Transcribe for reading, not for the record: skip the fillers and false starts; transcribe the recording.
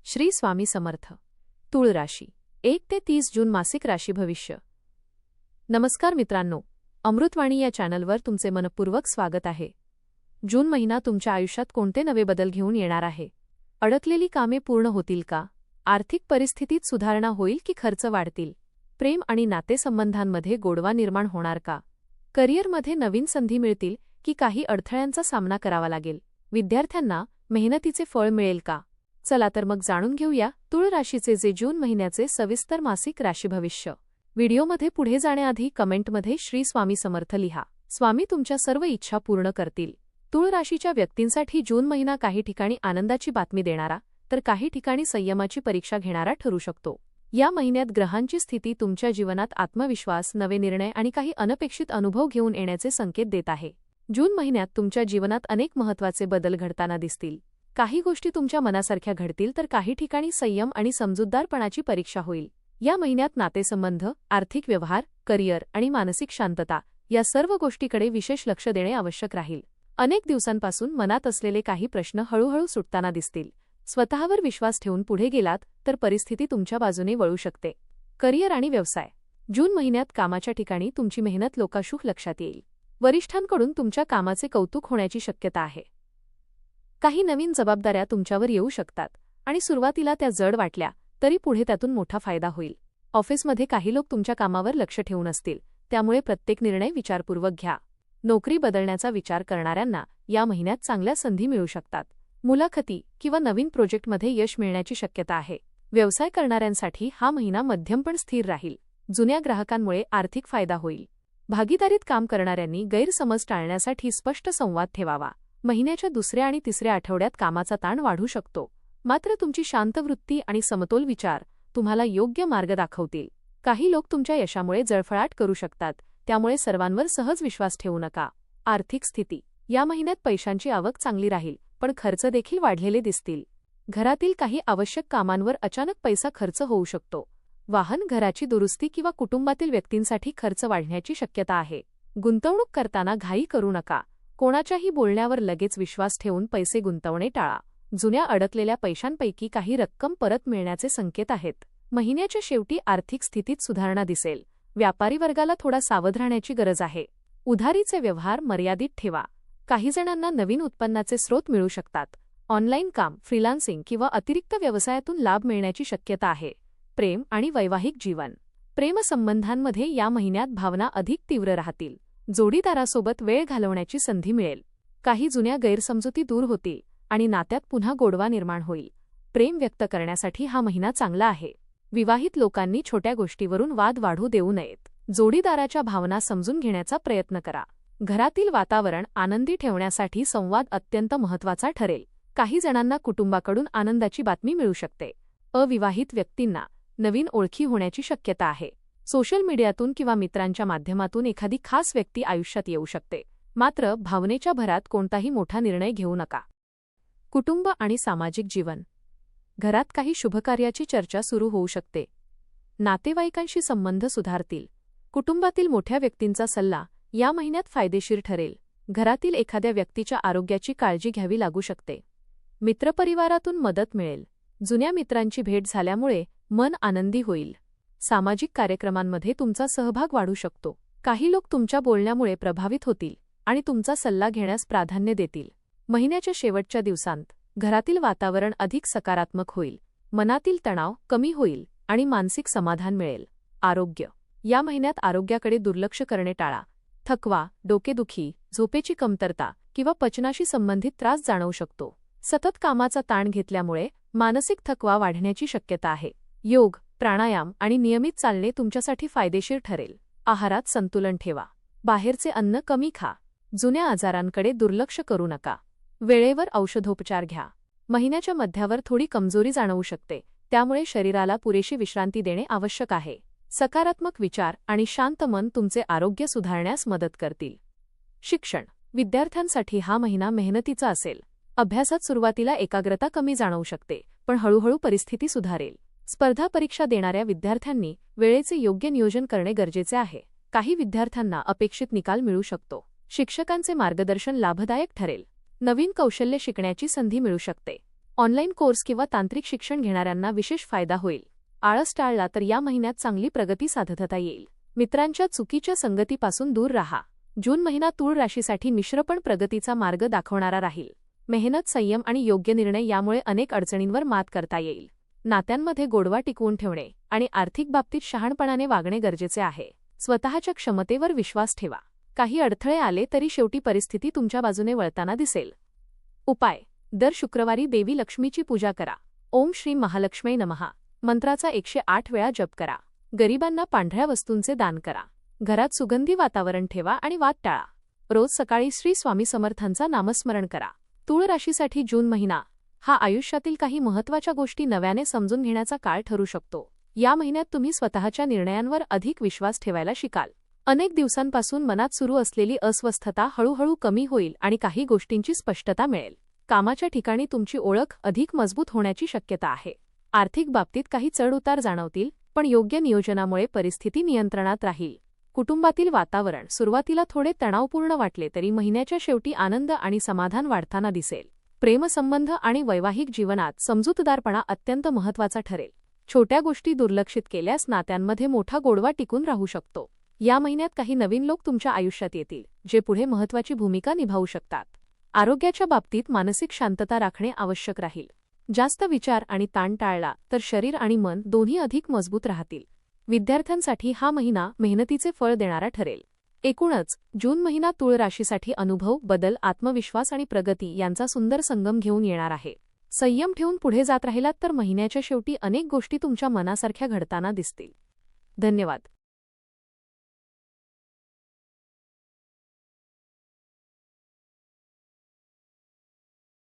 श्री स्वामी समर्थ. तुळ राशी 1 ते 30 जून मासिक राशी भविष्य. नमस्कार मित्रांनो, अमृतवाणी या चॅनलवर तुमचे मनपूर्वक स्वागत आहे. जून महिना तुमच्या आयुष्यात कोणते नवे बदल घेऊन येणार आहे? अडकलेली कामे पूर्ण होतील का? आर्थिक परिस्थितीत सुधारणा होईल की खर्च वाढतील? प्रेम आणि नातेसंबंधांमध्ये गोडवा निर्माण होणार का? करिअरमध्ये नवीन संधी मिळतील की काही अडथळ्यांचा सामना करावा लागेल? विद्यार्थ्यांना मेहनतीचे फळ मिळेल का? चला तर मग जाणून घेऊया तुळ राशीचे जे जून महिन्याचे सविस्तर मासिक राशी भविष्य. व्हिडिओमध्ये पुढे जाण्याआधी कमेंटमध्ये श्री स्वामी समर्थ लिहा. स्वामी तुमच्या सर्व इच्छा पूर्ण करतील. तुळ राशीच्या व्यक्तींसाठी जून महिना काही ठिकाणी आनंदाची बातमी देणारा तर काही ठिकाणी संयमाची परीक्षा घेणारा ठरू शकतो. या महिन्यात ग्रहांची स्थिती तुमच्या जीवनात आत्मविश्वास, नवे निर्णय आणि काही अनपेक्षित अनुभव घेऊन येण्याचे संकेत देत आहे. जून महिन्यात तुमच्या जीवनात अनेक महत्त्वाचे बदल घडताना दिसतील. काही गोष्टी तुमच्या मनासारख्या घडतील तर काही ठिकाणी संयम आणि समजूतदारपणाची परीक्षा होईल. या महिन्यात नातेसंबंध, आर्थिक व्यवहार, करिअर आणि मानसिक शांतता या सर्व गोष्टीकडे विशेष लक्ष देणे आवश्यक राहील. अनेक दिवसांपासून मनात असलेले काही प्रश्न हळूहळू सुटताना दिसतील. स्वतःवर विश्वास ठेवून पुढे गेलात तर परिस्थिती तुमच्या बाजूने वळू शकते. करिअर आणि व्यवसाय. जून महिन्यात कामाच्या ठिकाणी तुमची मेहनत लोकांशुख लक्षात येईल. वरिष्ठांकडून तुमच्या कामाचे कौतुक होण्याची शक्यता आहे. काही नवीन जबाबदाऱ्या तुमच्यावर येऊ शकतात आणि सुरुवातीला त्या जड वाटल्या तरी पुढे त्यातून मोठा फायदा होईल. ऑफिसमध्ये काही लोक तुमच्या कामावर लक्ष ठेवून असतील, त्यामुळे प्रत्येक निर्णय विचारपूर्वक घ्या. नोकरी बदलण्याचा विचार करणाऱ्यांना या महिन्यात चांगल्या संधी मिळू शकतात. मुलाखती किंवा नवीन प्रोजेक्टमध्ये यश मिळण्याची शक्यता आहे. व्यवसाय करणाऱ्यांसाठी हा महिना मध्यम पण स्थिर राहील. जुन्या ग्राहकांमुळे आर्थिक फायदा होईल. भागीदारीत काम करणाऱ्यांनी गैरसमज टाळण्यासाठी स्पष्ट संवाद ठेवावा. महिन्याच्या दुसऱ्या आणि तिसऱ्या आठवड्यात कामाचा ताण वाढू शकतो, मात्र तुमची शांत वृत्ती आणि समतोल विचार तुम्हाला योग्य मार्ग दाखवतील. काही लोक तुमच्या यशामुळे जळफळाट करू शकतात, त्यामुळे सर्वांवर सहज विश्वास ठेवू नका. आर्थिक स्थिती. या महिन्यात पैशांची आवक चांगली राहील, पण खर्च देखील वाढलेले दिसतील. घरातील काही आवश्यक कामांवर अचानक पैसा खर्च होऊ शकतो. वाहन, घराची दुरुस्ती किंवा कुटुंबातील व्यक्तींसाठी खर्च वाढण्याची शक्यता आहे. गुंतवणूक करताना घाई करू नका. कोणाच्याही बोलण्यावर लगेच विश्वास ठेवून पैसे गुंतवणे टाळा. जुन्या अडकलेल्या पैशांपैकी काही रक्कम परत मिळण्याचे संकेत आहेत. महिन्याच्या शेवटी आर्थिक स्थितीत सुधारणा दिसेल. व्यापारी वर्गाला थोडा सावध राहण्याची गरज आहे. उधारीचे व्यवहार मर्यादित ठेवा. काही जणांना नवीन उत्पन्नाचे स्रोत मिळू शकतात. ऑनलाईन काम, फ्रीलान्सिंग किंवा अतिरिक्त व्यवसायातून लाभ मिळण्याची शक्यता आहे. प्रेम आणि वैवाहिक जीवन. प्रेमसंबंधांमध्ये या महिन्यात भावना अधिक तीव्र राहतील. जोडीदारासोबत वेळ घालवण्याची संधी मिळेल. काही जुन्या गैरसमजुती दूर होतील आणि नात्यात पुन्हा गोडवा निर्माण होईल. प्रेम व्यक्त करण्यासाठी हा महिना चांगला आहे. विवाहित लोकांनी छोट्या गोष्टीवरून वाद वाढू देऊ नयेत. जोडीदाराच्या भावना समजून घेण्याचा प्रयत्न करा. घरातील वातावरण आनंदी ठेवण्यासाठी संवाद अत्यंत महत्त्वाचा ठरेल. काही जणांना कुटुंबाकडून आनंदाची बातमी मिळू शकते. अविवाहित व्यक्तींना नवीन ओळखी होण्याची शक्यता आहे. सोशल मीडियातून किंवा मित्रांच्या माध्यमातून एखादी खास व्यक्ती आयुष्यात येऊ शकते, मात्र भावनेच्या भरात कोणताही मोठा निर्णय घेऊ नका. कुटुंब आणि सामाजिक जीवन. घरात काही शुभकार्याची चर्चा सुरू होऊ शकते. नातेवाईकांशी संबंध सुधारतील. कुटुंबातील मोठ्या व्यक्तींचा सल्ला या महिन्यात फायदेशीर ठरेल. घरातील एखाद्या व्यक्तीच्या आरोग्याची काळजी घ्यावी लागू शकते. मित्रपरिवारातून मदत मिळेल. जुन्या मित्रांची भेट झाल्यामुळे मन आनंदी होईल. सामाजिक कार्यक्रमांमध्ये तुमचा सहभाग वाढू शकतो. काही लोक तुमच्या बोलण्यामुळे प्रभावित होतील आणि तुमचा सल्ला घेण्यास प्राधान्य देतील. महिन्याच्या शेवटच्या दिवसांत घरातील वातावरण अधिक सकारात्मक होईल. मनातील तणाव कमी होईल आणि मानसिक समाधान मिळेल. आरोग्य. या महिन्यात आरोग्याकडे दुर्लक्ष करणे टाळा. थकवा, डोकेदुखी, झोपेची कमतरता किंवा पचनाशी संबंधित त्रास जाणवू शकतो. सतत कामाचा ताण घेतल्यामुळे मानसिक थकवा वाढण्याची शक्यता आहे. योग, प्राणायाम आणि नियमित चालणे तुमच्यासाठी फायदेशीर ठरेल. आहारात संतुलन ठेवा. बाहेरचे अन्न कमी खा. जुन्या आजारांकडे दुर्लक्ष करू नका. वेळेवर औषधोपचार घ्या. महिन्याच्या मध्यावर थोडी कमजोरी जाणवू शकते, त्यामुळे शरीराला पुरेशी विश्रांती देणे आवश्यक आहे. सकारात्मक विचार आणि शांत मन तुमचे आरोग्य सुधारण्यास मदत करतील. शिक्षण. विद्यार्थ्यांसाठी हा महिना मेहनतीचा असेल. अभ्यासात सुरुवातीला एकाग्रता कमी जाणवू शकते, पण हळूहळू परिस्थिती सुधारेल. स्पर्धा परीक्षा देणाऱ्या विद्यार्थ्यांनी वेळेचे योग्य नियोजन करणे गरजेचे आहे. काही विद्यार्थ्यांना अपेक्षित निकाल मिळू शकतो. शिक्षकांचे मार्गदर्शन लाभदायक ठरेल. नवीन कौशल्य शिकण्याची संधी मिळू शकते. ऑनलाईन कोर्स किंवा तांत्रिक शिक्षण घेणाऱ्यांना विशेष फायदा होईल. आळस टाळला तर या महिन्यात चांगली प्रगती साधता येईल. मित्रांच्या चुकीच्या संगतीपासून दूर राहा. जून महिना तूळ राशीसाठी मिश्र पण प्रगतीचा मार्ग दाखवणारा राहील. मेहनत, संयम आणि योग्य निर्णय यामुळे अनेक अडचणींवर मात करता येईल. नात्यांमध्ये गोडवा टिकवून ठेवणे आणि आर्थिक बाबतीत शहाणपणाने वागणे गरजेचे आहे. स्वतःच्या क्षमतेवर विश्वास ठेवा. काही अडथळे आले तरी शेवटी परिस्थिती तुमच्या बाजूने वळताना दिसेल. उपाय: दर शुक्रवारी देवी लक्ष्मीची पूजा करा. ओम श्री महालक्ष्मी नमः मंत्राचा 108 वेळा जप करा. गरिबांना पांढऱ्या वस्तूंचे दान करा. घरात सुगंधी वातावरण ठेवा आणि वाद टाळा. रोज सकाळी श्री स्वामी समर्थांचा नामस्मरण करा. तूळ राशीसाठी जून महिना हा आयुष्यातील काही महत्त्वाच्या गोष्टी नव्याने समजून घेण्याचा काळ ठरू शकतो. या महिन्यात तुम्ही स्वतःच्या निर्णयांवर अधिक विश्वास ठेवायला शिकाल. अनेक दिवसांपासून मनात सुरू असलेली अस्वस्थता हळूहळू कमी होईल आणि काही गोष्टींची स्पष्टता मिळेल. कामाच्या ठिकाणी तुमची ओळख अधिक मजबूत होण्याची शक्यता आहे. आर्थिक बाबतीत काही चढउतार जाणवतील, पण योग्य नियोजनामुळे परिस्थिती नियंत्रणात राहील. कुटुंबातील वातावरण सुरुवातीला थोडे तणावपूर्ण वाटले तरी महिन्याच्या शेवटी आनंद आणि समाधान वाढताना दिसेल. प्रेमसंबंध आणि वैवाहिक जीवनात समजूतदारपणा अत्यंत महत्त्वाचा ठरेल. छोट्या गोष्टी दुर्लक्षित केल्यास नात्यांमध्ये मोठा गोडवा टिकून राहू शकतो. या महिन्यात काही नवीन लोक तुमच्या आयुष्यात येतील, जे पुढे महत्त्वाची भूमिका निभावू शकतात. आरोग्याच्या बाबतीत मानसिक शांतता राखणे आवश्यक राहील. जास्त विचार आणि ताण टाळला तर शरीर आणि मन दोन्ही अधिक मजबूत राहतील. विद्यार्थ्यांसाठी हा महिना मेहनतीचे फळ देणारा ठरेल. एकूणच जून महिना तूळ राशीसाठी अनुभव, बदल, आत्मविश्वास आणि प्रगती यांचा सुंदर संगम घेऊन येणार आहे. संयम ठेवून पुढे जात राहिलात तर महिन्याच्या शेवटी अनेक गोष्टी तुमच्या मनासारख्या घडताना दिसतील. धन्यवाद.